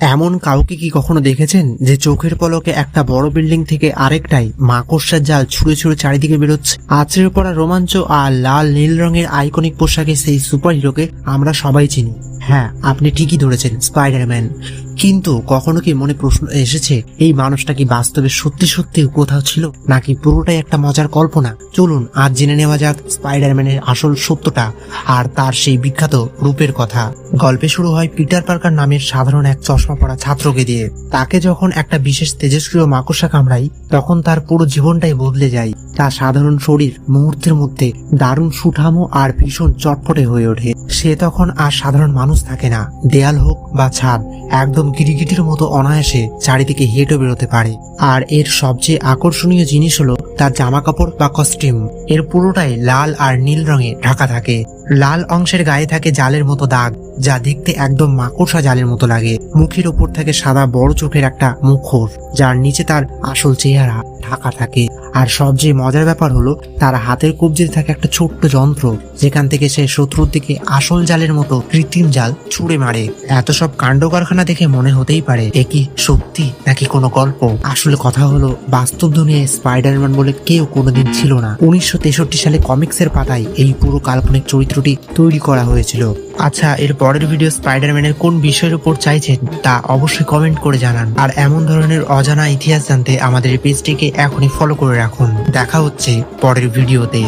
এমন কাউকে কি কখনো দেখেছেন যে চোখের পলকে একটা বড় বিল্ডিং থেকে আরেকটাই মাকড়সার জাল ছুঁড়ে ছুঁড়ে চারিদিকে বেরোচ্ছে? আছড়ে পড়া রোমাঞ্চ আর লাল নীল রঙের আইকনিক পোশাকে সেই সুপার হিরোকে আমরা সবাই চিনি। হ্যাঁ, আপনি ঠিকই ধরেছেন, স্পাইডারম্যান। কিন্তু কখনো কি মনে প্রশ্ন এসেছে, এই মানুষটা কি বাস্তবে সত্যি সত্যি কোথাও ছিল, নাকি পুরোটাই একটা মজার কল্পনা? চলুন আজ জেনে নেওয়া যাক স্পাইডারম্যানের আসল সত্যটা আর তার সেই বিখ্যাত রূপের কথা। গল্পে শুরু হয় পিটার পার্কার নামের সাধারণ এক চশমা পড়া ছাত্রকে দিয়ে। তাকে যখন একটা বিশেষ তেজস্ক্রিয় মাকড়সা কামড়ায়, তখন তার পুরো জীবনটাই বদলে যায়। তার সাধারণ শরীর মুহূর্তের মধ্যে দারুণ সুঠামো আর ভীষণ চটপটে হয়ে ওঠে। সে তখন আর সাধারণ মানুষ থাকে না, দেয়াল হোক বা ছাদ, একদম গিরিগিটির মতো অনায়াসে চারিদিকে হেঁটে বেরোতে পারে। আর এর সবচেয়ে আকর্ষণীয় জিনিস হলো তার জামা কাপড় বা কস্টিউম। এর পুরোটাই লাল আর নীল রঙে ঢাকা থাকে। লাল অংশের গায়ে থাকে জালের মতো দাগ, যা দেখতে একদম মাকড়সা জালের মতো লাগে। মুখের ওপর থাকে সাদা বড় চোখের একটা মুখোশ, যার নিচে তার আসল চেহারা ঢাকা থাকে। আর সবচেয়ে মজার ব্যাপার হলো তার হাতের কবজিতে থাকে একটা ছোট্ট যন্ত্র, যেখান থেকে সে শত্রুর দিকে আসল জালের মতো কৃত্রিম জাল ছুঁড়ে মারে। এত সব কাণ্ড কারখানা দেখে মনে হতেই পারে এ কি সত্যি নাকি কোনো গল্প। আসলে কথা হলো, বাস্তব দুনিয়ায় স্পাইডারম্যান বলে কেউ কোনোদিন ছিল না। 1963 সালে কমিক্সের পাতায় এই পুরো কাল্পনিক চরিত্রটি তৈরি করা হয়েছিল। আচ্ছা, এর পরের ভিডিও স্পাইডারম্যানের কোন বিষয়ের উপর চাইছেন তা অবশ্যই কমেন্ট করে জানান। আর এমন ধরনের অজানা ইতিহাস জানতে আমাদের পেজটিকে এখনই ফলো করে রাখুন। দেখা হচ্ছে পরের ভিডিওতে।